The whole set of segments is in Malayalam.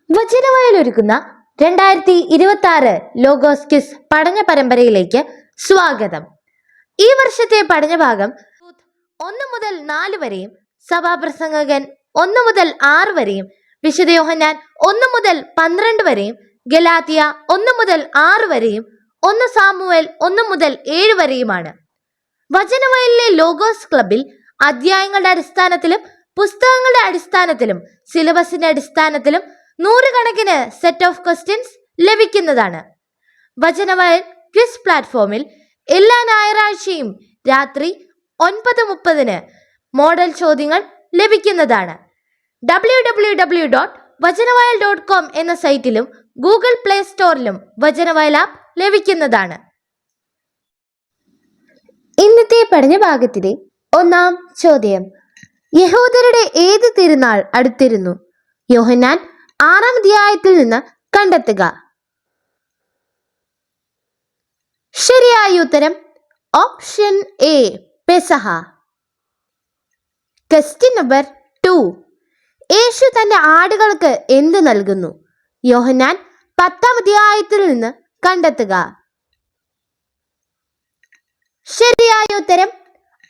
വചനവയലൊരുക്കുന്ന 2026 ലോഗോസ് ക്വിസ് പഠന പരമ്പരയിലേക്ക് സ്വാഗതം. ഈ വർഷത്തെ പഠനഭാഗം 1 മുതൽ 4 വരെയും സഭാപ്രസംഗകൻ 1 മുതൽ 6 വരെയും വിശുദ്ധ യോഹന്നാൻ 1 മുതൽ 12 വരെയും ഗലാത്യ 1 മുതൽ 6 വരെയും 1 സാമുവേൽ 1 മുതൽ 7 വരെയുമാണ്. വചനവയലിലെ ലോഗോസ് ക്ലബിൽ അധ്യായങ്ങളുടെ അടിസ്ഥാനത്തിലും പുസ്തകങ്ങളുടെ അടിസ്ഥാനത്തിലും സിലബസിന്റെ അടിസ്ഥാനത്തിലും 100 കണക്കിന് സെറ്റ് ഓഫ് ക്വസ്റ്റ്യൻസ് ലഭിക്കുന്നതാണ്. വചനവയൽ ക്വിസ് പ്ലാറ്റ്ഫോമിൽ എല്ലാ ഞായറാഴ്ചയും രാത്രി 9:30 മോഡൽ ചോദ്യങ്ങൾ ലഭിക്കുന്നതാണ്. www.vajanavayal.com എന്ന സൈറ്റിലും ഗൂഗിൾ പ്ലേ സ്റ്റോറിലും വചനവയൽ ആപ്പ് ലഭിക്കുന്നതാണ്. ഇന്നത്തെ പഠനഭാഗത്തിലെ 1-ാം ചോദ്യം: യഹൂദരുടെ ഏത് തിരുനാൾ അടുത്തിരുന്നു? യോഹന്നാൻ 6-ാം അധ്യായത്തിൽ നിന്ന് കണ്ടെത്തുക. ശരിയായ ഉത്തരം option A, Pesaha. Question number 2: യേശു തന്റെ ആടുകൾക്ക് എന്ത് നൽകുന്നു? യോഹന്നാൻ 10-ാം അധ്യായത്തിൽ നിന്ന് കണ്ടെത്തുക. ശരിയായ ഉത്തരം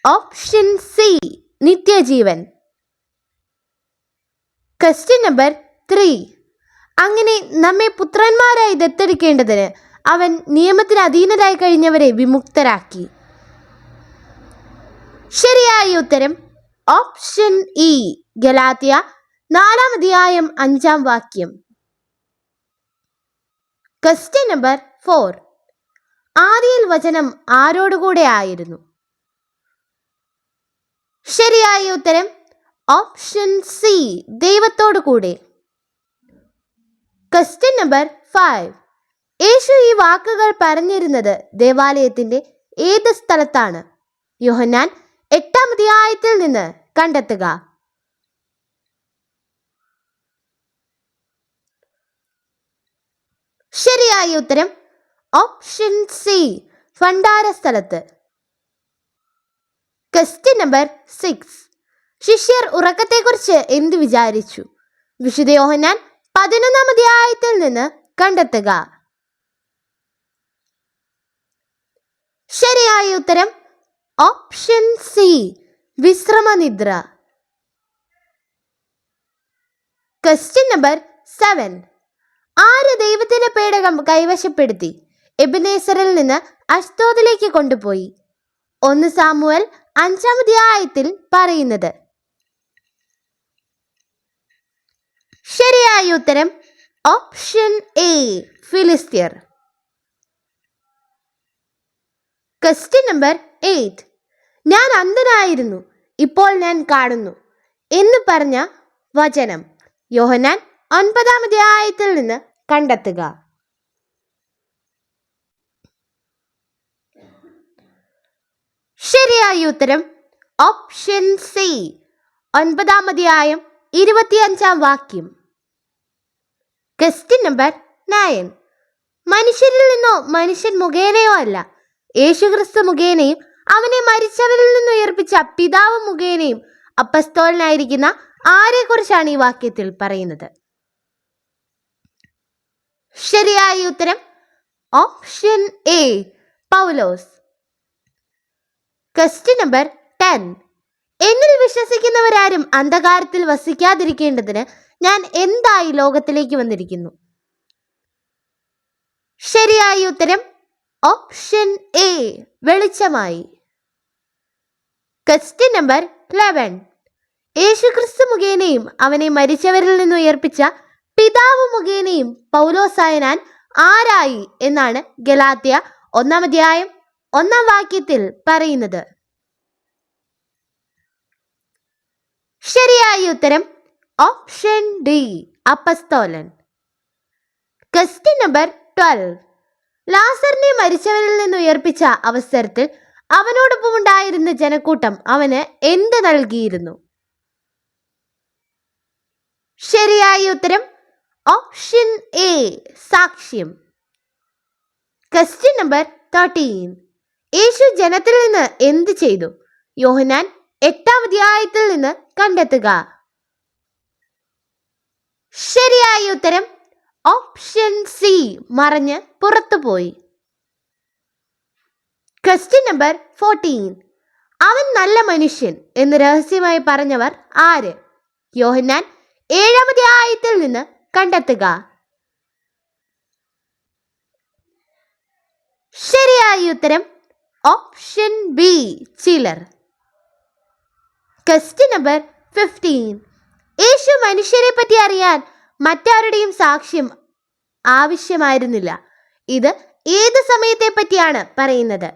ഓപ്ഷൻ സി, നിത്യജീവൻ. ക്വസ്റ്റ്യൻ നമ്പർ 3: അങ്ങനെ നമ്മെ പുത്രന്മാരായി ദത്തെടുക്കേണ്ടതിന് അവൻ നിയമത്തിന് അധീനരായി കഴിഞ്ഞവരെ വിമുക്തരാക്കി. ശരിയായ ഉത്തരം ഓപ്ഷൻ ഇ, ഗലാത്യ 4-ാം അധ്യായം 5-ാം വാക്യം. ക്വസ്റ്റ്യൻ നമ്പർ 4: ആദിയിൽ വചനം ആരോടുകൂടെ ആയിരുന്നു? ശരിയായ ഉത്തരം ഓപ്ഷൻ സി, ദൈവത്തോടു കൂടെ. ക്വസ്റ്റ്യൻ നമ്പർ 5: യേശു ഈ വാക്കുകൾ പറഞ്ഞിരുന്നത് ദേവാലയത്തിന്റെ ഏത് സ്ഥലത്താണ്? യോഹന്നാൻ 8-ാം അധ്യായത്തിൽ നിന്ന് കണ്ടെത്തുക. ശരിയായ ഉത്തരം ഓപ്ഷൻ സി, ഭണ്ഡാര സ്ഥലത്ത്. ക്വസ്റ്റ്യൻ നമ്പർ 6: ശിഷ്യർ ഉറക്കത്തെക്കുറിച്ച് എന്ത് വിചാരിച്ചു? വിശുദ്ധ യോഹന്നാൻ 11-ാം അധ്യായത്തിൽ നിന്ന് കണ്ടെത്തുക. ശരിയായ ഉത്തരം ഓപ്ഷൻ സി, വിശ്രമനിദ്ര. ക്വസ്റ്റ്യൻ നമ്പർ 7: ആര് ദൈവത്തിന്റെ പേടകം കൈവശപ്പെടുത്തി എബനേസറിൽ നിന്ന് അഷ്തോദിലേക്ക് കൊണ്ടുപോയി? 1 സാമുവേൽ 5-ാം അധ്യായത്തിൽ പറയുന്നത്. ശരിയായ ഉത്തരം ഓപ്ഷൻ എ, ഫിലിസ്ത്യർ. ക്വസ്റ്റ്യൻ നമ്പർ 8: ഞാൻ അന്ധനായിരുന്നു, ഇപ്പോൾ ഞാൻ കാണുന്നു എന്ന് പറഞ്ഞ വചനം? യോഹന്നാൻ 9-ാം അധ്യായത്തിൽ നിന്ന് കണ്ടെത്തുക. ശരിയായ ഉത്തരം ഓപ്ഷൻ സി, 9-ാം അധ്യായം 25-ാം വാക്യം. ക്വസ്റ്റ്യൻ നമ്പർ 9: മനുഷ്യരിൽ നിന്നോ മനുഷ്യൻ മുഖേനയോ അല്ല, യേശുക്രിസ്തു മുഖേനയും അവനെ മരിച്ചവരിൽ നിന്ന് ഉയർപ്പിച്ച പിതാവ് മുഖേനയും അപ്പസ്തോലനായിരിക്കുന്ന ആരെക്കുറിച്ചാണ് ഈ വാക്യത്തിൽ പറയുന്നത്? ശരിയായ ഉത്തരം option A, Paulose. Question number 10: എന്നിൽ വിശ്വസിക്കുന്നവരാരും അന്ധകാരത്തിൽ വസിക്കാതിരിക്കേണ്ടതിന് ഞാൻ എന്തായി ലോകത്തിലേക്ക് വന്നിരിക്കുന്നു? ശരിയായ ഉത്തരം ഓപ്ഷൻ എ, വെളിച്ചമായി. ക്വസ്റ്റ്യൻ നമ്പർ 11: യേശുക്രിസ്തു മുഖേനയും അവനെ മരിച്ചവരിൽ നിന്ന് ഉയർപ്പിച്ച പിതാവ് മുഖേനയും പൗലോസായ ഞാൻ ആരായി എന്നാണ് ഗലാത്യ 1-ാം അധ്യായം 1-ാം വാക്യത്തിൽ പറയുന്നത്? ശരിയായ ഉത്തരം ഓപ്ഷൻ ഡി, അപ്പസ്തോലൻ. ക്വസ്റ്റ്യൻ നമ്പർ 12: ലാസറിനെ മരിച്ചവരിൽ നിന്ന് ഉയർപ്പിച്ച അവസരത്തിൽ അവനോടൊപ്പം ഉണ്ടായിരുന്ന ജനക്കൂട്ടം അവന് എന്ത് നൽകിയിരുന്നു? ശരിയായ ഉത്തരം ഓപ്ഷൻ എ, സാക്ഷ്യം. ക്വസ്റ്റ്യൻ നമ്പർ 13: യേശു ജനത്തിൽ നിന്ന് എന്ത് ചെയ്തു? യോഹന്നാൻ 8-ാം അധ്യായത്തിൽ നിന്ന് കണ്ടെത്തുക. ശരിയായ ഉത്തരം ഓപ്ഷൻ സി, മറഞ്ഞ് പുറത്തുപോയി. Question number 14. അവൻ നല്ല മനുഷ്യൻ എന്ന് രഹസ്യമായി പറഞ്ഞവർ ആര്? യോഹന്നാൻ 7-ാം അധ്യായത്തിൽ നിന്ന് കണ്ടെത്തുക. ശരിയായ ഉത്തരം ഓപ്ഷൻ ബി, ചിലർ. Question number 15. യേശു മനുഷ്യരെ പറ്റി അറിയാൻ മറ്റാരുടെയും സാക്ഷ്യം ആവശ്യമായിരുന്നില്ല. ഇത് ഏത് സമയത്തെ പറ്റിയാണ് പറയുന്നത്?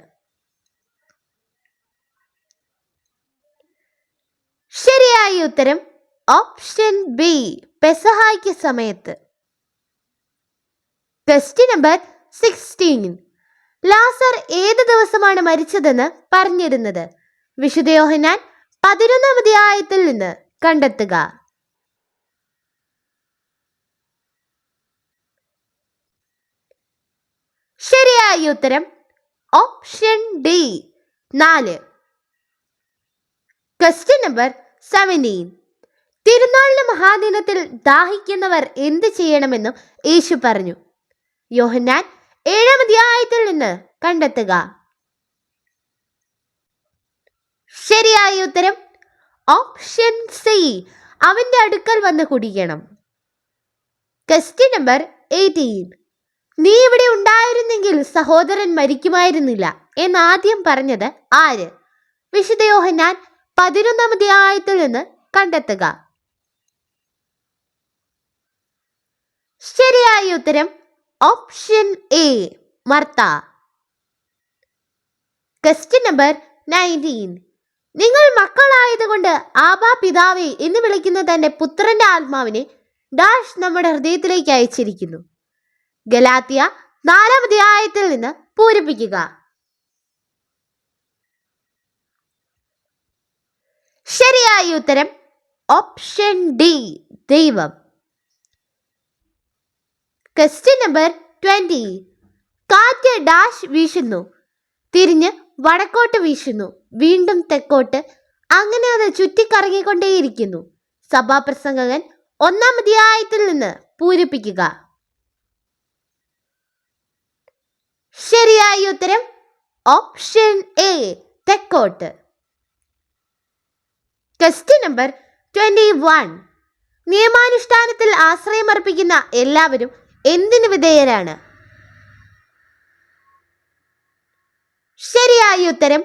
ശരിയായ ഉത്തരം ഓപ്ഷൻ ബി, പെസഹായ്ക്ക് സമയത്ത്. Question number 16. ലാസർ ഏത് ദിവസമാണ് മരിച്ചതെന്ന് പറഞ്ഞിരുന്നത്? വിശുദ്ധ യോഹന്നാൻ 11-ാം അധ്യായത്തിൽ നിന്ന് കണ്ടെത്തുക. ശരിയായ ഉത്തരം ഓപ്ഷൻ ഡി, 4. Question number 17. തിരുനാളിന് മഹാദിനത്തിൽ ദാഹിക്കുന്നവർ എന്ത് ചെയ്യണമെന്നും യേശു പറഞ്ഞു? യോഹന്നാൻ 7-ാം അധ്യായത്തിൽ നിന്ന് കണ്ടെത്തുക. ശരിയായ ഉത്തരം ഓപ്ഷൻ സി, അവന്റെ അടുക്കൽ വന്ന് കുടിക്കണം. Question number 18. നീ ഇവിടെ ഉണ്ടായിരുന്നെങ്കിൽ സഹോദരൻ മരിക്കുമായിരുന്നില്ല എന്നാദ്യം പറഞ്ഞത് ആര്? വിശുദ്ധ യോഹന്നാൻ 11-ാം അധ്യായത്തിൽ നിന്ന് കണ്ടെത്തുക. ശരിയായ ഉത്തരം option A, Martha. Question number 19. നിങ്ങൾ മക്കളായതുകൊണ്ട് ആബാ പിതാവേ എന്ന് വിളിക്കുന്ന തന്റെ പുത്രന്റെ ആത്മാവിനെ ഡാഷ് നമ്മുടെ ഹൃദയത്തിലേക്ക് അയച്ചിരിക്കുന്നു. ഗലാത്യ 4-ാം അധ്യായത്തിൽ നിന്ന് പൂരിപ്പിക്കുക. ശരിയായ ഉത്തരം ഓപ്ഷൻ ഡി, ദൈവം. Question number 20. കാറ്റ് ഡാഷ് വീശുന്നു, തിരിഞ്ഞ് വടക്കോട്ട് വീശുന്നു, വീണ്ടും തെക്കോട്ട്, അങ്ങനെ അത് ചുറ്റിക്കറങ്ങിക്കൊണ്ടേയിരിക്കുന്നു. സഭാപ്രസംഗകൻ 1-ാം അധ്യായത്തിൽ നിന്ന് പൂരിപ്പിക്കുക. ശരിയായ ഉത്തരം ഓപ്ഷൻ എ, തെക്കോട്ട്. Question number 21. നിയമാനുഷ്ഠാനത്തിൽ ആശ്രയമർപ്പിക്കുന്ന എല്ലാവരും എന്തിനു വിധേയരാണ്? ശരിയായ ഉത്തരം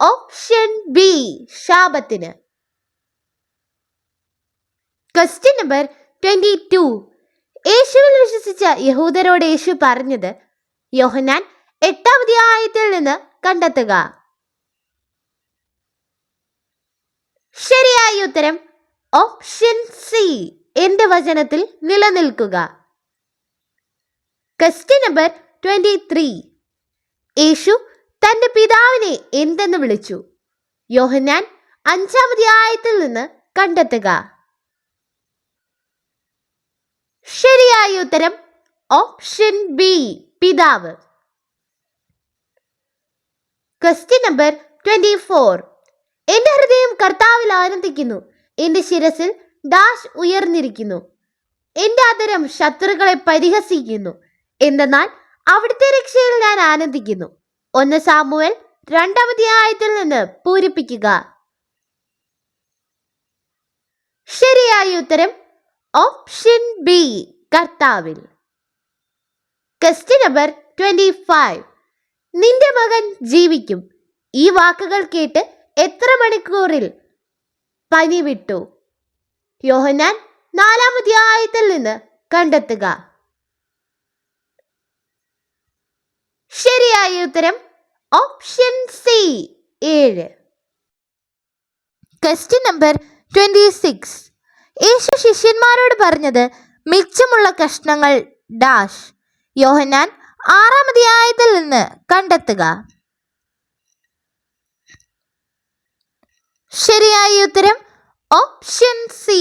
ഓപ്ഷൻ ബി, ശാബത്തിന്. Question number 22. യേശുവിൽ വിശ്വസിച്ച യഹൂദരോട് യേശു പറഞ്ഞത്? യോഹന്നാൻ 8-ാം അധ്യായത്തിൽ നിന്ന് കണ്ടെത്തുക. ശരിയായ ഉത്തരം ഓപ്ഷൻ സി, എന്റെ വചനത്തിൽ നിലനിൽക്കുക. Question number 23. യേശു തന്റെ പിതാവിനെ എന്തെന്ന് വിളിച്ചു? യോഹന്നാൻ 5-ാം അധ്യായത്തിൽ നിന്ന് കണ്ടെത്തുക. ശരിയായ ഉത്തരം ഓപ്ഷൻ ബി, പിതാവ്. Question number 24. എന്റെ ഹൃദയം കർത്താവിൽ ആനന്ദിക്കുന്നു, എന്റെ ശിരസിൽ ഡാഷ് ഉയർന്നിരിക്കുന്നു, എന്റെ അധരം ശത്രുക്കളെ പരിഹസിക്കുന്നു, എന്തെന്നാൽ അവിടുത്തെ രക്ഷയിൽ ഞാൻ ആനന്ദിക്കുന്നു. 1 സാമുവേൽ 2-ാം അധ്യായത്തിൽ നിന്ന് പൂരിപ്പിക്കുക. ശരിയായ ഉത്തരം ഓപ്ഷൻ ബി, കർത്താവിൽ. Question number 25. നിന്റെ മകൻ ജീവിക്കും. ഈ വാക്കുകൾ കേട്ട് എത്ര മണിക്കൂറിൽ പനി വിട്ടു? യോഹന്നാൻ 4-ാം അധ്യായത്തിൽ നിന്ന് കണ്ടെത്തുക. ശരിയായ ഉത്തരം ഓപ്ഷൻ സി, 7. Question number 26. യേശു ശിഷ്യന്മാരോട് പറഞ്ഞത് മിച്ചമുള്ള കഷ്ണങ്ങൾ ഡാഷ്? യോഹന്നാൻ 6-ാം അധ്യായത്തിൽ നിന്ന് കണ്ടെത്തുക. ശരിയായ ഉത്തരം ഓപ്ഷൻ സി,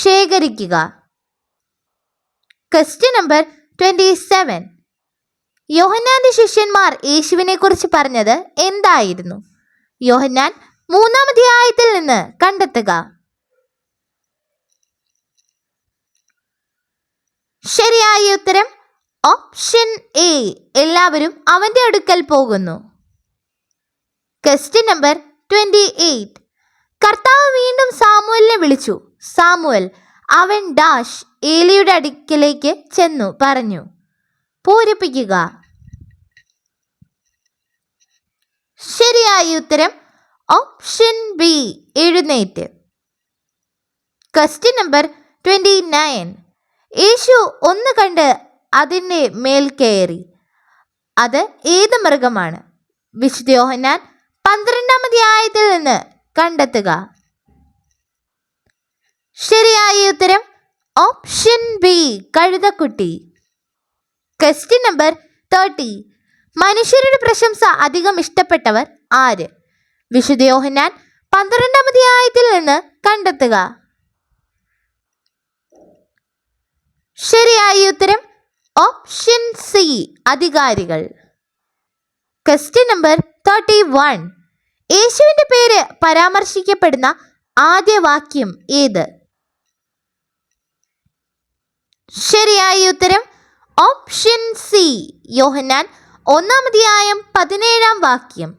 ശേഖരിക്കുക. Question number 27. യോഹന്നാന്റെ ശിഷ്യന്മാർ യേശുവിനെ കുറിച്ച് പറഞ്ഞത് എന്തായിരുന്നു? യോഹന്നാൻ 3-ാം അധ്യായത്തിൽ നിന്ന് കണ്ടെത്തുക. ശരിയായ ഉത്തരം ഓപ്ഷൻ എ, എല്ലാവരും അവന്റെ അടുക്കൽ പോകുന്നു. Question number 28. കർത്താവ് വീണ്ടും സാമുവലിനെ വിളിച്ചു. സാമുവൽ അവൻ ഡാഷ് ഏലിയുടെ അടുക്കലേക്ക് ചെന്നു പറഞ്ഞു. പൂരിപ്പിക്കുക. ശരിയായ ഉത്തരം ഓപ്ഷൻ ബി, എഴുന്നേറ്റ്. Question number 29. യേശു ഒന്ന് കണ്ട് അതിൻ്റെ മേൽ കയറി. അത് ഏത് മൃഗമാണ്? വിശുദ്ധ യോഹന്നാൻ 12-ാം അധ്യായത്തിൽ നിന്ന് കണ്ടെത്തുക. ശരിയായ ഉത്തരം ഓപ്ഷൻ ബി, കഴുതക്കുട്ടി. Question number 30. മനുഷ്യരുടെ പ്രശംസ അധികം ഇഷ്ടപ്പെട്ടവർ ആര്? വിശുദ്ധ യോഹന്നാൻ 12-ാം അധ്യായത്തിൽ നിന്ന് കണ്ടെത്തുക. ശരിയായ ഉത്തരം ഓപ്ഷൻ സി, അധികാരികൾ. Question number 31. യേശുവിൻ്റെ പേര് പരാമർശിക്കപ്പെടുന്ന ആദ്യ വാക്യം ഏത്? ശരിയായ ഉത്തരം ഓപ്ഷൻ സി, യോഹന്നാൻ 1-ാം അധ്യായം 17-ാം വാക്യം.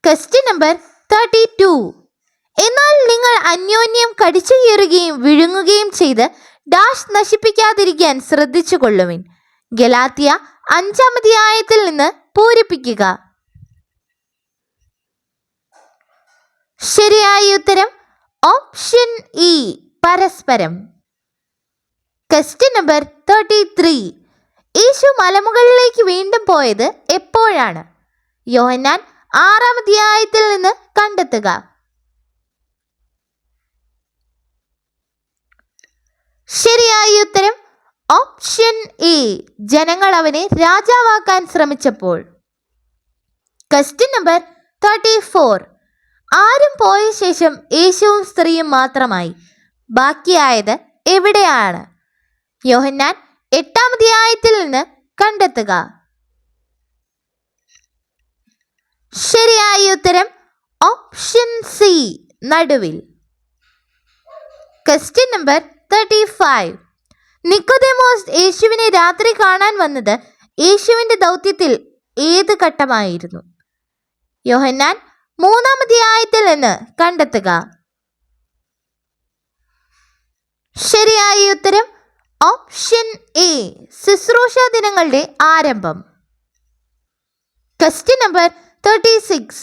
Question number 32. എന്നാൽ നിങ്ങൾ അന്യോന്യം കടിച്ചു കീറുകയും വിഴുങ്ങുകയും ചെയ്ത് ഡാഷ് നശിപ്പിക്കാതിരിക്കാൻ ശ്രദ്ധിച്ചു കൊള്ളുവിൻ. ഗലാത്യ 5-ാം അധ്യായത്തിൽ നിന്ന് പൂരിപ്പിക്കുക. ശരിയായ ഉത്തരം ഓപ്ഷൻ ഇ, പരസ്പരം. Question number 33. യേശു മലമുകളിലേക്ക് വീണ്ടും പോയത് എപ്പോഴാണ്? യോഹന്നാൻ 6-ാം അധ്യായത്തിൽ നിന്ന് കണ്ടെത്തുക. ശരിയായ ഉത്തരം ഓപ്ഷൻ എ, ജനങ്ങൾ അവനെ രാജാവാക്കാൻ ശ്രമിച്ചപ്പോൾ. Question number 34. ആരും പോയ ശേഷം യേശുവും സ്ത്രീയും മാത്രമായി. ബാക്കിയായത് എവിടെയാണ്? യോഹന്നാൻ 8-ാം അധ്യായത്തിൽ നിന്ന് കണ്ടെത്തുക. ശരിയായ ഉത്തരം ഓപ്ഷൻ സി, നടുവിൽ. Question number 35. നിക്കോദേമോസ് യേശുവിനെ രാത്രി കാണാൻ വന്നത് യേശുവിൻ്റെ ദൗത്യത്തിൽ ഏത് ഘട്ടമായിരുന്നു? യോഹന്നാൻ 3-ാം അധ്യായത്തിൽ നിന്ന് കണ്ടെത്തുക. ശരിയായ ഉത്തരം ഓപ്ഷൻ എ, ശുശ്രൂഷ ദിനങ്ങളുടെ ആരംഭം. Question number 36.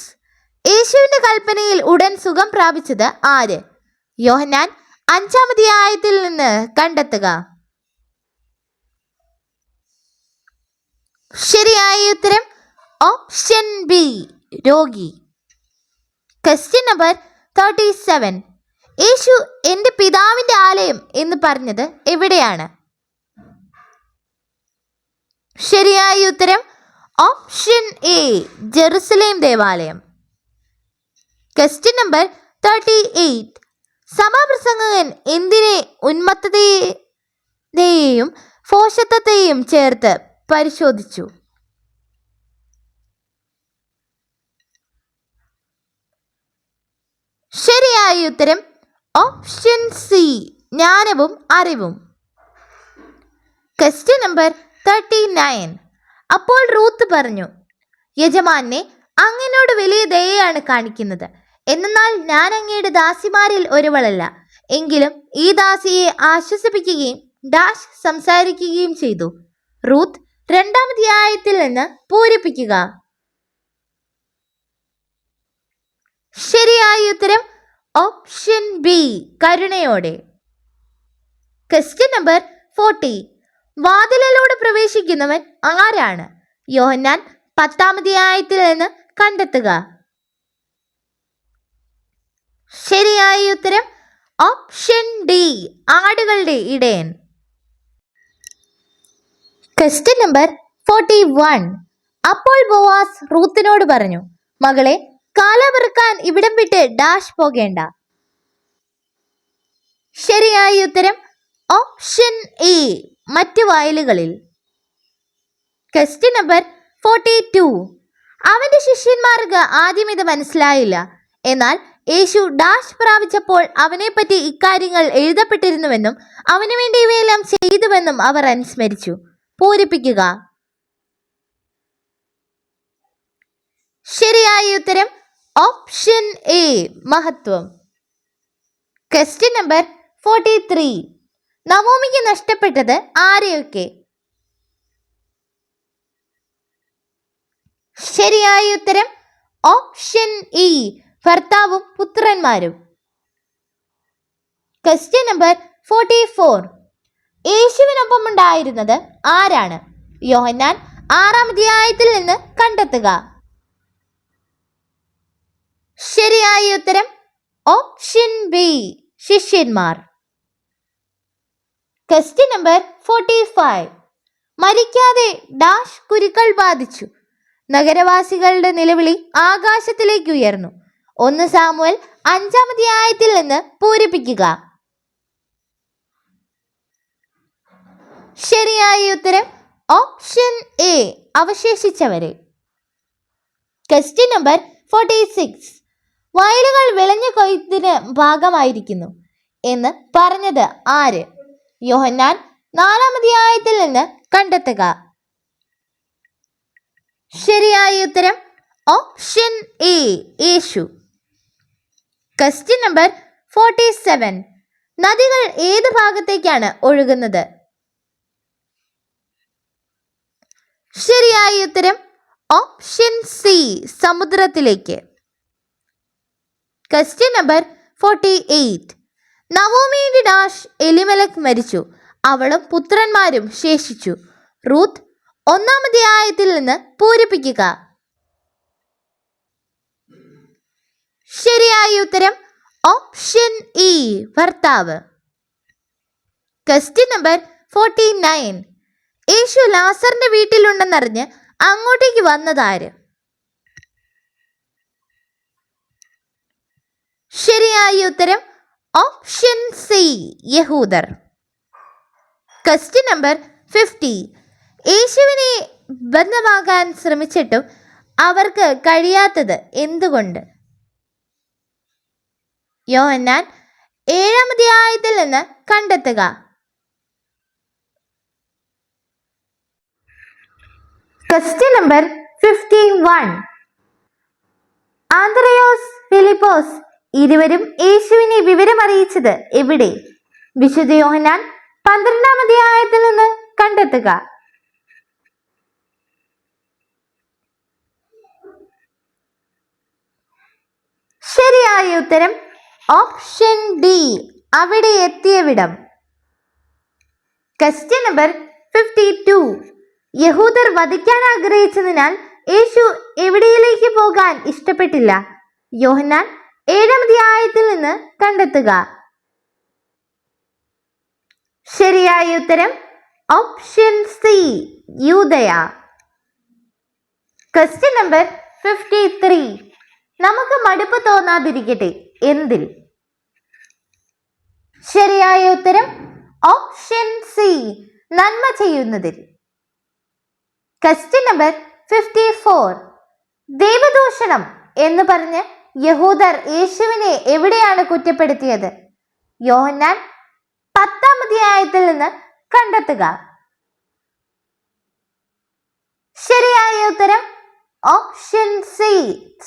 യേശുവിൻ്റെ കൽപ്പനയിൽ ഉടൻ സുഖം പ്രാപിച്ചത് ആര്? യോഹന്നാൻ 5-ാം അധ്യായത്തിൽ നിന്ന് കണ്ടെത്തുക. ശരിയായ ഉത്തരം ഓപ്ഷൻ ബി, രോഗി. Question number 37. യേശു എൻ്റെ പിതാവിൻ്റെ ആലയം എന്ന് പറഞ്ഞത് എവിടെയാണ്? ശരിയായ ഉത്തരം ഓപ്ഷൻ എ, ജെറുസലേം ദേവാലയം. Question number 38. സഭാപ്രസംഗകൻ എന്തിനെ ഉന്മത്തതയെയും ഭോഷത്വത്തെയും ചേർത്ത് പരിശോധിച്ചു? ശരിയായ ഉത്തരം ഓപ്ഷൻ സി, ജ്ഞാനവും അറിവും. Question number 39. അപ്പോൾ റൂത്ത് പറഞ്ഞു, യജമാനെ, അങ്ങനോട് വലിയ ദയയാണ് കാണിക്കുന്നത്. എന്നാൽ ഞാൻ അങ്ങയുടെ ദാസിമാരിൽ ഒരുവളല്ല. എങ്കിലും ഈ ദാസിയെ ആശ്വസിപ്പിക്കുകയും ഡാഷ് സംസാരിക്കുകയും ചെയ്തു. റൂത്ത് 2-ാം അധ്യായത്തിൽ നിന്ന് പൂരിപ്പിക്കുക. ശരിയായ ഉത്തരം ഓപ്ഷൻ ബി, കരുണയോടെ. Question number 40. വാതിലിലൂടെ പ്രവേശിക്കുന്നവൻ ആരാണ്? യോഹന്നാൻ 10-ാം അധ്യായത്തിൽ നിന്ന് കണ്ടെത്തുക. ശരിയായ ഉത്തരം ഓപ്ഷൻ ഡി, ആടുകളുടെ ഇടയൻ. Question number 41. അപ്പോൾ ബോവാസ് റൂത്തിനോട് പറഞ്ഞു, മകളെ, കാല പെറുക്കാൻ ഇവിടം വിട്ട് ഡാഷ് പോകേണ്ട. ശരിയായ ഉത്തരം ഓപ്ഷൻ എ, മറ്റു വയലുകളിൽ. Question number 42. അവന്റെ ശിഷ്യന്മാർക്ക് ആദ്യം ഇത് മനസ്സിലായില്ല. എന്നാൽ യേശു ഡാഷ് പ്രാപിച്ചപ്പോൾ അവനെപ്പറ്റി ഇക്കാര്യങ്ങൾ എഴുതപ്പെട്ടിരുന്നുവെന്നും അവനു വേണ്ടി ഇവയെല്ലാം ചെയ്തുവെന്നും അവർ അനുസ്മരിച്ചു. പൂരിപ്പിക്കുക. ശരിയായ ഉത്തരം ഓപ്ഷൻ എ, മഹത്വം. Question number 43. നവോമിക്ക് നഷ്ടപ്പെട്ടത് ആരെയൊക്കെ? ശരിയായ ഉത്തരം ഓപ്ഷൻ ഇ, ഭർത്താവും പുത്രന്മാരും. Question number 44. യേശുവിനൊപ്പം ഉണ്ടായിരുന്നത് ആരാണ്? യോഹന്നാൻ 6-ാം അധ്യായത്തിൽ നിന്ന് കണ്ടെത്തുക. ശരിയായ ഉത്തരം ഓപ്ഷൻ ബി, ശിഷ്യന്മാർ. Question number 45. മരിക്കാതെ ഡാഷ് കുരുക്കൾ ബാധിച്ചു. നഗരവാസികളുടെ നിലവിളി ആകാശത്തിലേക്ക് ഉയർന്നു. 1 സാമുവേൽ 5-ാം അധ്യായത്തിൽ നിന്ന് പൂരിപ്പിക്കുക. ശരിയായ ഉത്തരം ഓപ്ഷൻ എ, അവശേഷിച്ചവരെ. Question number 46. വയലുകൾ വിളഞ്ഞു കൊയ്ത്തിന് ഭാഗമായിരിക്കുന്നു എന്ന് പറഞ്ഞത് ആര്? യോഹന്നാൻ 4-ാം അധ്യായത്തിൽ നിന്ന് കണ്ടെത്തുക. ശരിയായ ഉത്തരം ഓപ്ഷൻ എ, യേശു. Question number 47. നദികൾ ഏത് ഭാഗത്തേക്കാണ് ഒഴുകുന്നത്? ശരിയായ ഉത്തരം ഓപ്ഷൻ സി, സമുദ്രത്തിലേക്ക്. Question number 48. നവോമിയുടെ ഡാഷ് എലിമലക് മരിച്ചു, അവളും പുത്രന്മാരും ശേഷിച്ചു. റൂത്ത് 1-ാം അധ്യായത്തിൽ നിന്ന് പൂരിപ്പിക്കുക. ശരിയായ ഉത്തരം ഓപ്ഷൻ ഇ, ഭർത്താവ്. Question number 49. യേശു ലാസറിന്റെ വീട്ടിലുണ്ടെന്നറിഞ്ഞ് അങ്ങോട്ടേക്ക് വന്നതാര്? ശരിയായ ഉത്തരം ഓപ്ഷൻ സി, യഹൂദർ. Question number 50. യേശുവിനെ ബന്ധമാക്കാൻ ശ്രമിച്ചിട്ടും അവർക്ക് കഴിയാത്തത് എന്തുകൊണ്ട്? യോഹന്നാൻ 7-ാം അധ്യായത്തിൽ നിന്ന് കണ്ടെത്തുക. Question number 51. ആന്ത്രയോസ്, ഫിലിപ്പോസ് ഇരുവരും യേശുവിനെ വിവരമറിയിച്ചത് എവിടെ? വിശുദ്ധ യോഹന്നാൻ 12-ാം അധ്യായത്തിൽ നിന്ന് കണ്ടെത്തുക. ശരിയായ ഉത്തരം ഓപ്ഷൻ ഡി, അവിടെ എത്തിയവിടം. Question number 52. യഹൂദർ വധിക്കാൻ ആഗ്രഹിച്ചതിനാൽ യേശു എവിടെയിലേക്ക് പോകാൻ ഇഷ്ടപ്പെട്ടില്ല? യോഹന്നാൻ 7-ാം അധ്യായത്തിൽ നിന്ന് കണ്ടെത്തുക. ശരിയായ ഉത്തരം ഓപ്ഷൻ സി, യൂദയ. Question number 53. നമുക്ക് മടുപ്പ് തോന്നാതിരിക്കട്ടെ എന്തിൽ? ശരിയായ ഉത്തരം ഓപ്ഷൻ സി, നന്മ ചെയ്യുന്നതിൽ. Question number 54. ദൈവദൂഷണം എന്ന് പറഞ്ഞ് യഹൂദർ യേശുവിനെ എവിടെയാണ് കുറ്റപ്പെടുത്തിയത്? യോഹന്നാൻ 10-ാം അധ്യായത്തിൽ നിന്ന് കണ്ടെത്തുക. ശരിയായ ഉത്തരം ഓപ്ഷൻ സി,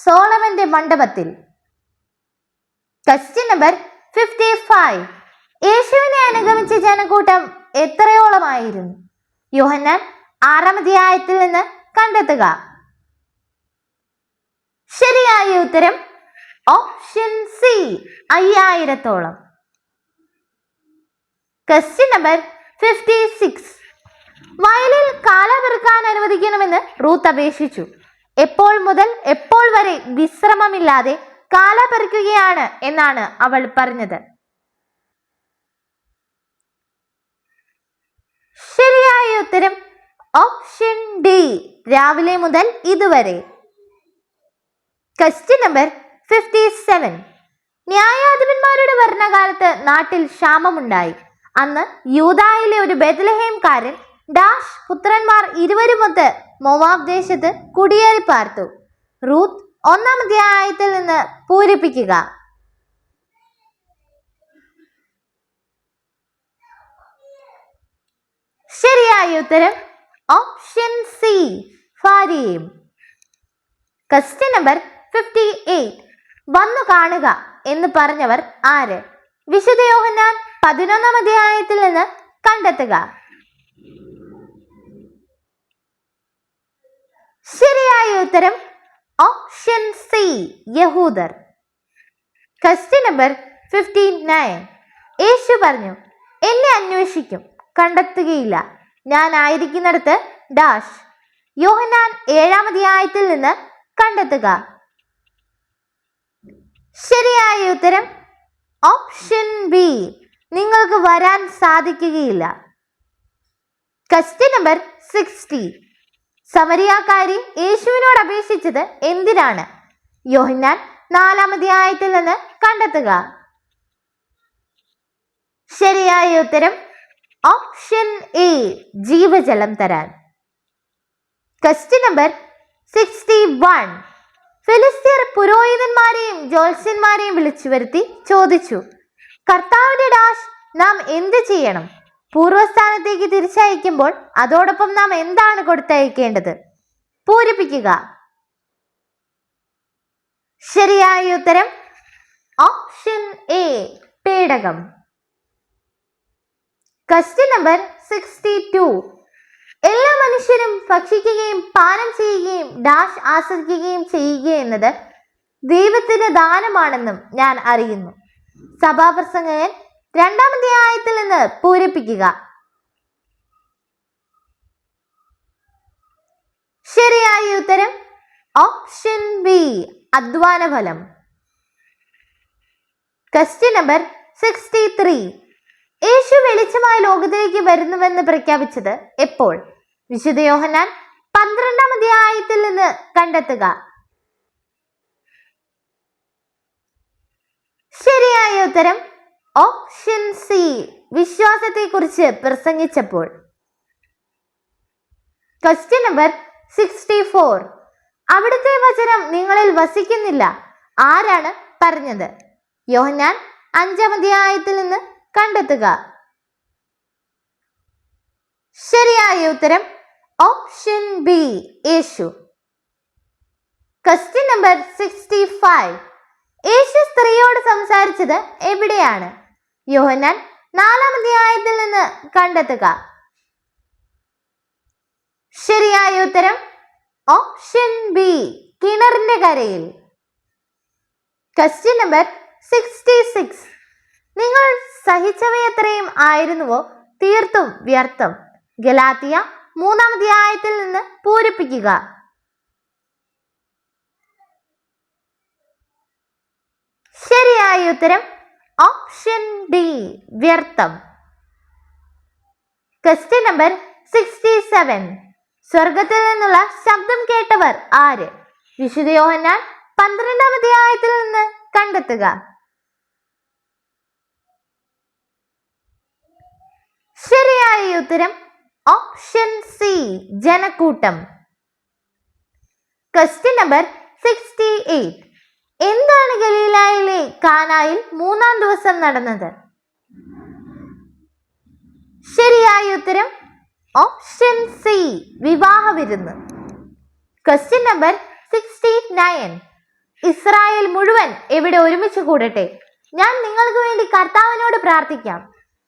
സോളമന്റെ മണ്ഡപത്തിൽ. Question number 55. യേശുവിനെ അനുഗമിച്ച ജനക്കൂട്ടം എത്രയോളമായിരുന്നു? യോഹന്നാൻ 6-ാം അധ്യായത്തിൽ നിന്ന് കണ്ടെത്തുക. ശരിയായ ഉത്തരം ഓപ്ഷൻ സി, 5000-ഓളം. Question number 56. വയലിൽ കാല പെറുക്കാൻ അനുവദിക്കണമെന്ന് റൂത്ത് അപേക്ഷിച്ചു. എപ്പോൾ മുതൽ എപ്പോൾ വരെ വിശ്രമമില്ലാതെ കാല പെറുക്കുകയാണ് എന്നാണ് അവൾ പറഞ്ഞത്? ശരിയായ ഉത്തരം ഓപ്ഷൻ ഡി, രാവിലെ മുതൽ ഇതുവരെ. Question number 57. ന്യായാധിപന്മാരുടെ ഭരണകാലത്ത് നാട്ടിൽ ക്ഷാമമുണ്ടായി. അന്ന് യൂദായിലെ ഒരു ബെത്ലഹേംകാരൻ ഡാഷ് പുത്രന്മാർ ഇരുവരുമൊത്ത് മോവാബ് ദേശത്ത് കുടിയേറി പാർത്തു. റൂത്ത് 1-ാം അധ്യായത്തിൽ നിന്ന് പൂരിപ്പിക്കുക. ശരിയായ ഉത്തരം ഓപ്ഷൻ സി, ഭാര്യയും. Question number 58. വന്നു കാണുക എന്ന് പറഞ്ഞവർ ആര്? വിശുദ്ധ യോഹന്നാൻ 11-ാം അധ്യായത്തിൽ നിന്ന് കണ്ടെത്തുക. ശരിയായ ഉത്തരം ഓപ്ഷൻ സി, യഹൂദർ. Question number 59. യേശു പറഞ്ഞു, എന്നെ അന്വേഷിക്കും, കണ്ടെത്തുകയില്ല. ഞാൻ ആയിരിക്കുന്നിടത്ത് ഡാഷ്. യോഹന്നാൻ 7-ാം അധ്യായത്തിൽ നിന്ന് കണ്ടെത്തുക. ശരിയായ ഉത്തരം ഓപ്ഷൻ ബി, നിങ്ങൾക്ക് വരാൻ സാധിക്കുകയില്ല. Question number 60. സമരിയാക്കാരി യേശുവിനോട് അപേക്ഷിച്ചത് എന്തിനാണ്? യോഹന്നാൻ 4-ാം അധ്യായത്തിൽ നിന്ന് കണ്ടെത്തുക. ശരിയായ ഉത്തരം ഓപ്ഷൻ എ, ജീവജലം തരാൻ. Question number 61. ഫിലിസ്തീർ പുരോഹിതന്മാരെയും ജ്യോത്സ്യന്മാരെയും വിളിച്ചു വരുത്തി ചോദിച്ചു, കർത്താവിന്റെ ഡാഷ് നാം എന്ത് ചെയ്യണം? പൂർവ്വസ്ഥാനത്തേക്ക് തിരിച്ചയക്കുമ്പോൾ അതോടൊപ്പം നാം എന്താണ് കൊടുത്തയക്കേണ്ടത്? പൂരിപ്പിക്കുക. ശരിയായ ഉത്തരം ഓപ്ഷൻ എ, പേടകം. Question number 62. എല്ലാ മനുഷ്യരും ഭക്ഷിക്കുകയും പാനം ചെയ്യുകയും ഡാഷ് ആസ്വദിക്കുകയും ചെയ്യുക എന്നത് ദൈവത്തിന്റെ ദാനമാണെന്നും ഞാൻ അറിയുന്നു. സഭാപ്രസംഗകൻ 2-ാം അധ്യായത്തിൽ നിന്ന് പൂരിപ്പിക്കുക. ശരിയായ ഉത്തരം ഓപ്ഷൻ ബി, അധ്വാന ഫലം. Question number 63. യേശു വെളിച്ചമായ ലോകത്തിലേക്ക് വരുന്നുവെന്ന് പ്രഖ്യാപിച്ചത് എപ്പോൾ? വിശുദ്ധ യോഹന്നാൻ 12-ാം അധ്യായത്തിൽ നിന്ന് കണ്ടെത്തുക. ശരിയായ ഉത്തരം ഓപ്ഷൻ സി, വിശ്വാസത്തെക്കുറിച്ച് പ്രസംഗിച്ചപ്പോൾ. Question number 64. അവിടുത്തെ വചനം നിങ്ങളിൽ വസിക്കുന്നില്ല, ആരാണ് പറഞ്ഞത്? യോഹന്നാൻ 5-ാം അധ്യായത്തിൽ നിന്ന് കണ്ടെത്തുക. ശരിയായ ഉത്തരം ഓപ്ഷൻ ബി, യേശു. Question number 65. യേശു സ്ത്രീയോട് സംസാരിച്ചത് എവിടെയാണ്? യോഹന്നാൻ 4-ാം അധ്യായത്തിൽ നിന്ന് കണ്ടെത്തുക. ശരിയായ ഉത്തരം ഓപ്ഷൻ ബി, കിണറിന്റെ കരയിൽ. Question number 66. നിങ്ങൾ സഹിച്ചവയത്രയും ആയിരുന്നുവോ തീർത്തും വ്യർത്ഥം? ഗലാത്യ 3-ാം അധ്യായത്തിൽ നിന്ന് പൂരിപ്പിക്കുക. ശരിയായ ഉത്തരം ഓപ്ഷൻ ഡി, വ്യർത്ഥം. Question number 67. സ്വർഗത്തിൽ നിന്നുള്ള ശബ്ദം കേട്ടവർ ആര്? വിശുദ്ധ യോഹന്നാൻ 12-ാം അധ്യായത്തിൽ നിന്ന് കണ്ടെത്തുക. ശരിയായ ഉത്തരം ഓപ്ഷൻ സി, ജനക്കൂട്ടം. Question number 68. എന്താണ് ഗലീലായിലെ കാനായിൽ 3-ാം ദിവസം നടന്നത്? ശരിയായ ഉത്തരം ഓപ്ഷൻ സി, വിവാഹ വിരുന്ന്. Question number 69. ഇസ്രായേൽ മുഴുവൻ എവിടെ ഒരുമിച്ച് കൂടട്ടെ, ഞാൻ നിങ്ങൾക്ക് വേണ്ടി കർത്താവിനോട് പ്രാർത്ഥിക്കാം.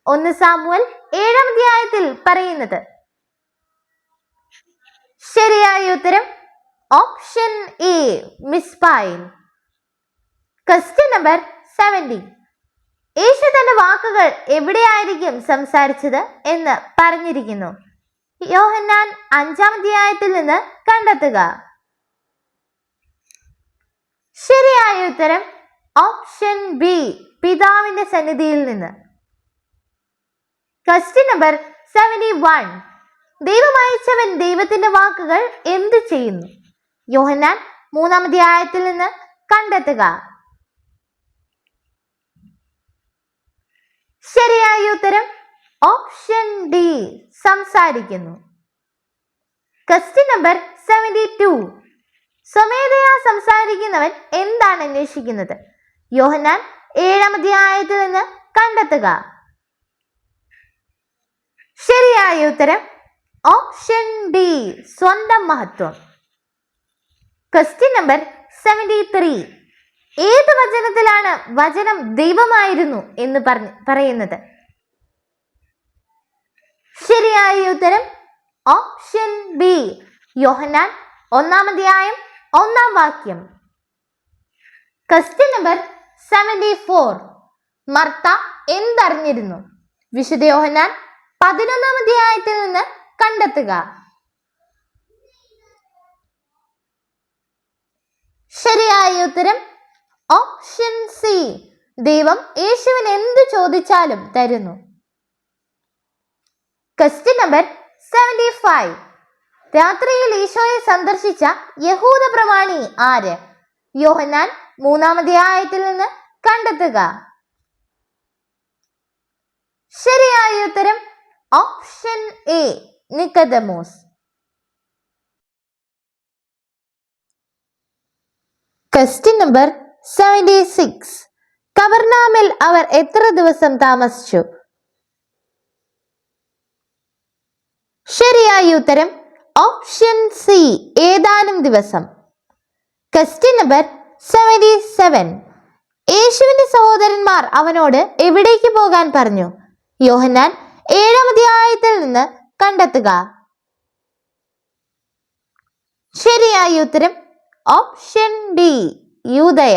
1 സാമുവൽ 7-ാം അധ്യായത്തിൽ പറയുന്നത്. ശരിയായ ഉത്തരം ഓപ്ഷൻ എ, മിസ്പായിൽ. Question number 70. യേശു തന്റെ വാക്കുകൾ എവിടെയായിരിക്കും സംസാരിച്ചത് എന്ന് പറഞ്ഞിരിക്കുന്നു? യോഹന്നാൻ 5-ാം അധ്യായത്തിൽ നിന്ന് കണ്ടെത്തുക. ശരിയായ ഉത്തരം ഓപ്ഷൻ ബി, പിതാവിന്റെ സന്നിധിയിൽ നിന്ന്. Question number 71. ദൈവം അയച്ചവൻ ദൈവത്തിന്റെ വാക്കുകൾ എന്ത് ചെയ്യുന്നു? യോഹന്നാൻ 3-ാം അധ്യായത്തിൽ നിന്ന് കണ്ടെത്തുക. ശരിയായ ഉത്തരം ഓപ്ഷൻ ഡി, സംസാരിക്കുന്നു. Question number 72. സ്വമേധയാ സംസാരിക്കുന്നവൻ എന്താണ് അന്വേഷിക്കുന്നത്? യോഹന്നാൻ 7-ാം അധ്യായത്തിൽ നിന്ന് കണ്ടെത്തുക. ശരിയായ ഉത്തരം ഓപ്ഷൻ ബി, സ്വന്തം മഹത്വം. Question number 73. ഏത് വചനത്തിലാണ് വചനം ദൈവമായിരുന്നു എന്ന് പറയുന്നത്? ശരിയായ ഉത്തരം ഓപ്ഷൻ ബി, യോഹന്നാൻ 1-ാം അധ്യായം 1-ാം വാക്യം. Question number 74. മർത്ത എന്തറിഞ്ഞിരുന്നു? വിശുദ്ധ യോഹന്നാൻ 11-ാം അധ്യായത്തിൽ നിന്ന് കണ്ടെത്തുക. ശരിയായ ഉത്തരം ഓപ്ഷൻ സി, ദൈവം യേശുവിന് എന്ത് ചോദിച്ചാലും തരുന്നു. Question number 75. രാത്രിയിൽ ഈശോയെ സന്ദർശിച്ച യഹൂദ പ്രമാണി ആര്? യോഹന്നാൻ 3-ാം അധ്യായത്തിൽ നിന്ന് കണ്ടെത്തുക. ശരിയായ ഉത്തരം option A, Nicodemus. Question number 76. കവർനാമിൽ അവർ എത്ര ദിവസം താമസിച്ചു? ശരിയായ ഉത്തരം ഓപ്ഷൻ സി, ഏതാനും ദിവസം. Question number 77. യേശുവിന്റെ സഹോദരന്മാർ അവനോട് എവിടേക്ക് പോകാൻ പറഞ്ഞു? യോഹന്നാൻ 7-ാം അധ്യായത്തിൽ നിന്ന് കണ്ടെത്തുക. ശരിയായ ഉത്തരം ഓപ്ഷൻ ഡി, യൂദയ.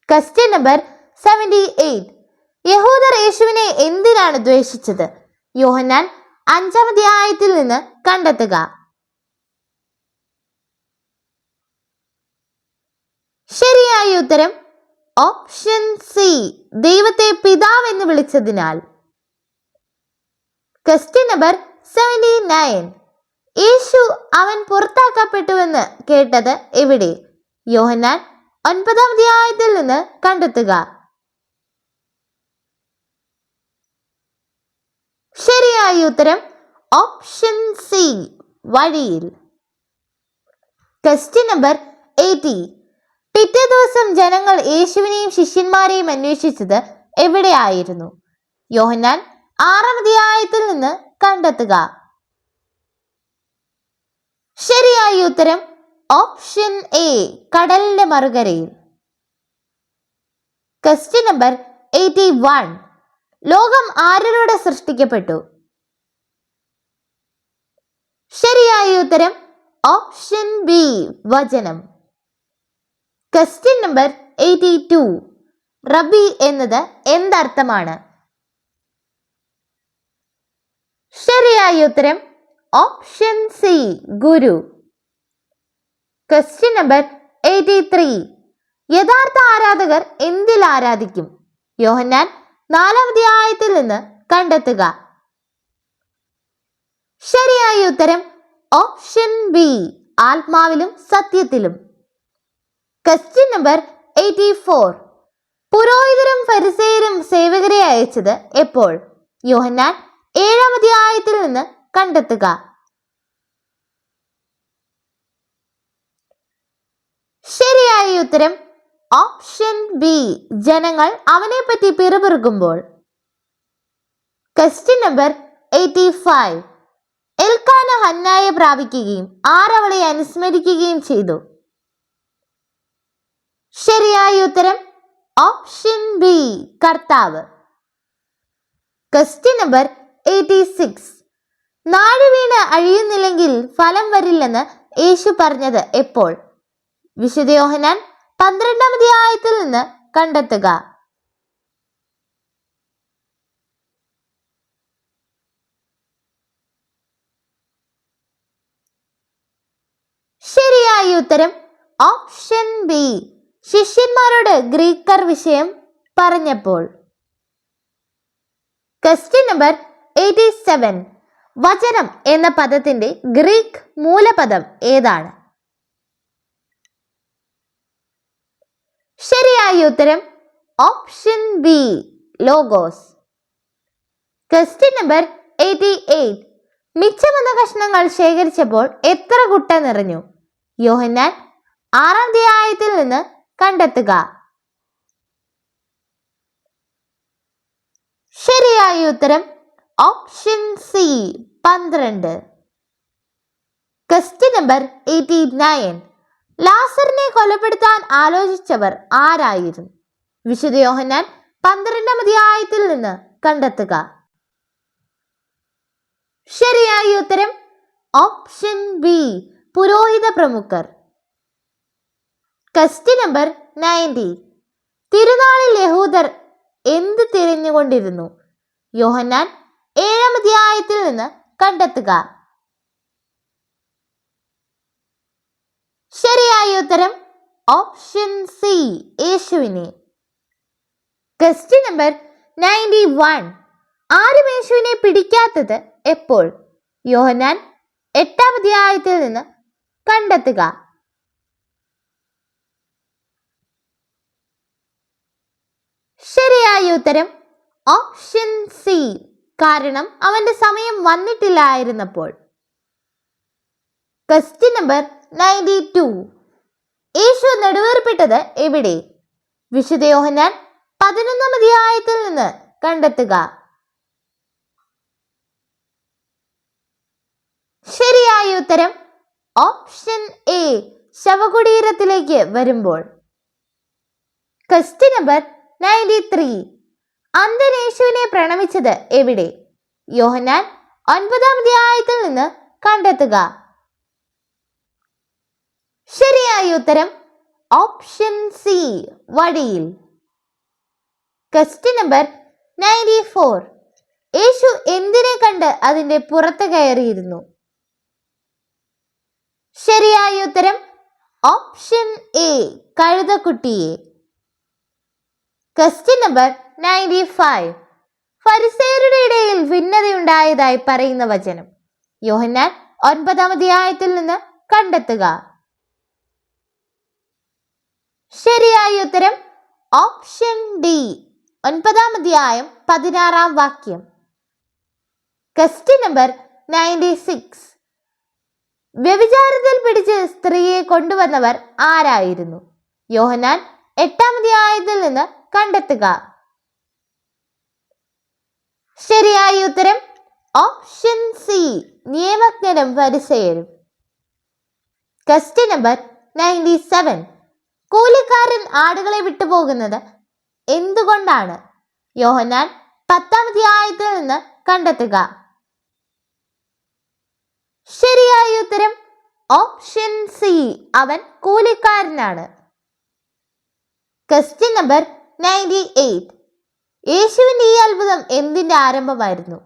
Question number 78. യഹൂദർ യേശുവിനെ എന്തിനാണ് ദ്വേഷിച്ചത്? യോഹന്നാൻ 5-ാം അധ്യായത്തിൽ നിന്ന് കണ്ടെത്തുക. ശരിയായ ഉത്തരം ഓപ്ഷൻ സി, ദൈവത്തെ പിതാവ് എന്ന് വിളിച്ചതിനാൽ. Question number 79. യേശു അവൻ പുറത്താക്കപ്പെട്ടുവെന്ന് കേട്ടത് എവിടെ? യോഹന്നാൻ 9-ാം അധ്യായത്തിൽ നിന്ന് കണ്ടെത്തുക. ശരിയായ ഉത്തരം ഓപ്ഷൻ സി, വഴിയിൽ. Question number 80. പിറ്റേ ദിവസം ജനങ്ങൾ യേശുവിനെയും ശിഷ്യന്മാരെയും അന്വേഷിച്ചത് എവിടെയായിരുന്നു? യോഹന്നാൻ 6-ാം അധ്യായത്തിൽ നിന്ന് കണ്ടെത്തുക. ശരിയായ ഉത്തരം ഓപ്ഷൻ എ, കടലിന്റെ മറുകരയിൽ. Question number 81. ലോകം ആരിലൂടെ സൃഷ്ടിക്കപ്പെട്ടു? ശരിയായ ഉത്തരം ഓപ്ഷൻ ബി, വചനം. Question number 82. റബ്ബി എന്നത് എന്തർത്ഥമാണ്? ശരിയായ ഉത്തരം ഓപ്ഷൻ സി, ഗുരു. Question number 83. യഥാർത്ഥ ആരാധകർ എന്തിൽ ആരാധിക്കും? യോഹന്നാൻ 4-ാം അധ്യായത്തിൽ നിന്ന് കണ്ടെത്തുക. ശരിയായ ഉത്തരം ഓപ്ഷൻ ബി, ആത്മാവിലും സത്യത്തിലും. Question number 84. പുരോഹിതരും ഫരിസേയരും സേവകരെ അയച്ചത് എപ്പോൾ? യോഹന്നാൻ 7-ാം അധ്യായത്തിൽ നിന്ന് കണ്ടെത്തുക. ശരിയായ ഉത്തരം ഓപ്ഷൻ ബി, ജനങ്ങൾ അവനെ പറ്റി പിറുപിറുക്കുമ്പോൾ. Question number 85. എൽക്കാന ഹന്നായെ പ്രാപിക്കുകയും ആരവളെ അനുസ്മരിക്കുകയും ചെയ്തു? ശരിയായ ഉത്തരം ഓപ്ഷൻ ബി, കർത്താവ്. Question number 86. നാഴി വീണ് അഴിയുന്നില്ലെങ്കിൽ ഫലം വരില്ലെന്ന് യേശു പറഞ്ഞത് എപ്പോൾ? വിശുദ്ധ യോഹന്നാൻ 12-ാം അധ്യായത്തിൽ നിന്ന് കണ്ടെത്തുക. ശരിയായ ഉത്തരം ഓപ്ഷൻ ബി, ശിഷ്യന്മാരോട് ഗ്രീക്കർ വിഷയം പറഞ്ഞപ്പോൾ. Question number 87. വചനം എന്ന പദത്തിന്റെ ഗ്രീക്ക് മൂലപദം ഏതാണ്? ശരിയായ ഉത്തരം option B, logos. Question number 88. മിച്ചം വന്ന കഷ്ണങ്ങൾ ശേഖരിച്ചപ്പോൾ എത്ര കുട്ട നിറഞ്ഞു? യോഹന്നാൻ 6-ാം അധ്യായത്തിൽ നിന്ന് കണ്ടെത്തുക. ശരിയായ ഉത്തരം ഓപ്ഷൻ സി 12. Question number 89. ലാസറിനെ കൊലപ്പെടുത്താൻ ആലോചിച്ചവർ ആരായിരുന്നു? വിശുദ്ധ യോഹന്നാൻ 12-ാം അധ്യായത്തിൽ നിന്ന് കണ്ടെത്തുക. ശരിയായ ഉത്തരം ഓപ്ഷൻ ബി പുരോഹിത പ്രമുഖർ. Question number 90. തിരുനാളിൽ യഹൂദർ എന്ത് തിരഞ്ഞുകൊണ്ടിരുന്നു? യോഹന്നാൻ 7-ാം അധ്യായത്തിൽ നിന്ന് കണ്ടെത്തുക. ശരിയായ ഉത്തരം ഓപ്ഷൻ സി യേശുവിനെ. Question number 91. ആരും യേശുവിനെ പിടിക്കാത്തത് എപ്പോൾ? യോഹന്നാൻ 8-ാം അധ്യായത്തിൽ നിന്ന് കണ്ടെത്തുക. ശരിയായ ഉത്തരം ഓപ്ഷൻ സി കാരണം അവന്റെ സമയം വന്നിട്ടില്ലായിരുന്നപ്പോൾ. Question number 92. യേശു നെടുവേർപ്പെട്ടത് എവിടെ? വിശുദ്ധ യോഹന്നാൻ 11-ാം അധ്യായത്തിൽ നിന്ന് കണ്ടെത്തുക. ശരിയായ ഉത്തരം ഓപ്ഷൻ എ ശവകുടീരത്തിലേക്ക് വരുമ്പോൾ. Question number 93. അന്ധൻ യേശുവിനെ പ്രണമിച്ചത് എവിടെ? യോഹന്നാൻ 9-ാം അധ്യായത്തിൽ നിന്ന് കണ്ടെത്തുക. ശരിയായ ഉത്തരം ഓപ്ഷൻ സി വഴിയിൽ. Question number 94. യേശു എന്തിനെ കണ്ട് അതിന്റെ പുറത്ത് കയറിയിരുന്നു? ശരിയായ ഉത്തരം ഓപ്ഷൻ എ കഴുതക്കുട്ടിയെ. Question number 95. ഫരിസേയരുടെ ഇടയിൽ ഭിന്നതയുണ്ടായതായി പറയുന്ന വചനം? യോഹന്നാൻ 9-ാം അധ്യായത്തിൽ നിന്ന് കണ്ടെത്തുക. ശരിയായ ഉത്തരം ഓപ്ഷൻ ഡി 9-ാം അധ്യായം 16-ാം വാക്യം. Question number 96. വ്യഭിചാരത്തിൽ പിടിച്ച് സ്ത്രീയെ കൊണ്ടുവന്നവർ ആരായിരുന്നു? യോഹന്നാൻ 8-ാം അധ്യായത്തിൽ നിന്ന് കണ്ടെത്തുക. ശരിയായ ഉത്തരം ഓപ്ഷൻ സി നിയമജ്ഞരും ഫരിസേയരും. Question number 97. കൂലിക്കാരൻ ആടുകളെ വിട്ടുപോകുന്നത് എന്തുകൊണ്ടാണ്? യോഹന്നാൻ 10-ാം അധ്യായത്തിൽ നിന്ന് കണ്ടെത്തുക. ശരിയായ ഉത്തരം ഓപ്ഷൻ സി അവൻ കൂലിക്കാരനാണ്. Question number 98. യേശുവിന്റെ ഈ അത്ഭുതം എന്തിന്റെ ആരംഭമായിരുന്നു?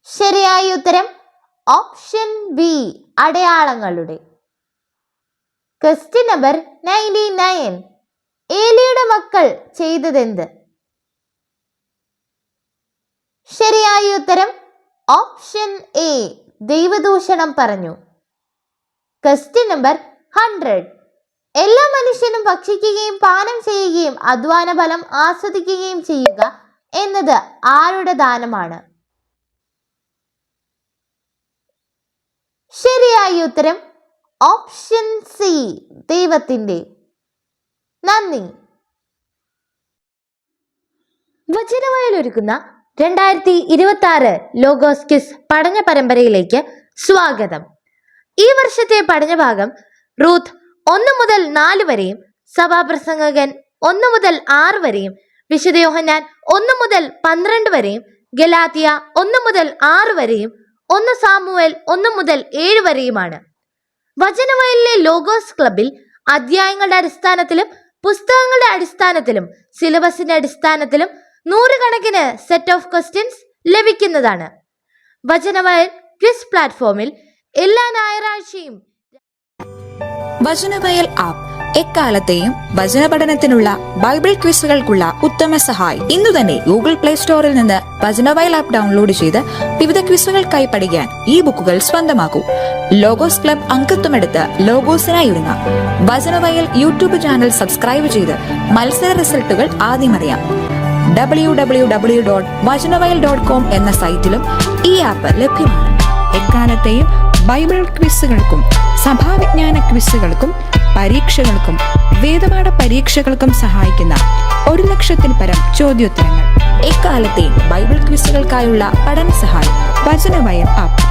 ശരിയായ ഉത്തരം ഓപ്ഷൻ ബി അടയാളങ്ങളുടെ. Question number 99. ഏലിയുടെ മക്കൾ ചെയ്തതെന്ത്? ശരിയായ ഉത്തരം ഓപ്ഷൻ എ ദൈവദൂഷണം പറഞ്ഞു. Question number 100. എല്ലാ മനുഷ്യനും ഭക്ഷിക്കുകയും പാനം ചെയ്യുകയും അധ്വാന ഫലം ആസ്വദിക്കുകയും ചെയ്യുക എന്നത് ആരുടെ ദാനമാണ്? ശരിയായ ഉത്തരം ഓപ്ഷൻ സി ദൈവത്തിന്റെ. നന്ദി. വചനവയൽ ഒരുക്കുന്ന 2026 ലോഗോസ് ക്വിസ് പഠന പരമ്പരയിലേക്ക് സ്വാഗതം. ഈ വർഷത്തെ പഠനഭാഗം റൂത്ത് 1 മുതൽ 4 വരെയും സഭാപ്രസംഗകൻ 1 മുതൽ 6 വരെയും വിശുദ്ധ യോഹന്നാൻ 1 മുതൽ 12 വരെയും ഗലാത്യ 1 മുതൽ 6 വരെയും 1 സാമുവേൽ 1 മുതൽ 7 വരെയുമാണ്. വചനവയലിലെ ലോഗോസ് ക്ലബിൽ അധ്യായങ്ങളുടെ അടിസ്ഥാനത്തിലും പുസ്തകങ്ങളുടെ അടിസ്ഥാനത്തിലും സിലബസിന്റെ അടിസ്ഥാനത്തിലും 100 കണക്കിന് സെറ്റ് ഓഫ് ക്വസ്റ്റ്യൻസ് ലഭിക്കുന്നതാണ്. വചനവയൽ ക്വിസ് പ്ലാറ്റ്ഫോമിൽ എല്ലാ ഞായറാഴ്ചയും വചനവയൽ ആപ്പ് എക്കാലത്തെയും വചന പഠനത്തിനുള്ള ബൈബിൾ ക്വിസുകൾക്കുള്ള ഉത്തമ സഹായി. ഇന്നു തന്നെ ഗൂഗിൾ പ്ലേ സ്റ്റോറിൽ നിന്ന് വചനവയൽ ആപ്പ് ഡൗൺലോഡ് ചെയ്ത് വിവിധ ക്വിസുകൾക്കായി പഠിക്കാൻ ഈ ബുക്കുകൾ സ്വന്തമാക്കൂ. ലോഗോസ് ക്ലബ് അംഗത്വമെടുത്ത് ലോഗോസിനായി ഒരുങ്ങാം. വചനവയൽ യൂട്യൂബ് ചാനൽ സബ്സ്ക്രൈബ് ചെയ്ത് മത്സര റിസൾട്ടുകൾ ആദ്യം അറിയാം. www.vajanavayal.com എന്ന സൈറ്റിലും ഈ ആപ്പ് ലഭ്യമാണ്. എക്കാലത്തെയും ബൈബിൾ ക്വിസുകൾക്കും സഭാവിജ്ഞാന ക്വിസുകൾക്കും പരീക്ഷകൾക്കും വേദപാഠ പരീക്ഷകൾക്കും സഹായിക്കുന്ന 1,00,000-ൽ പരം ചോദ്യോത്തരങ്ങൾ. എക്കാലത്തെയും ബൈബിൾ ക്വിസുകൾക്കായുള്ള പഠന സഹായം വചനവയം ആപ്പ്.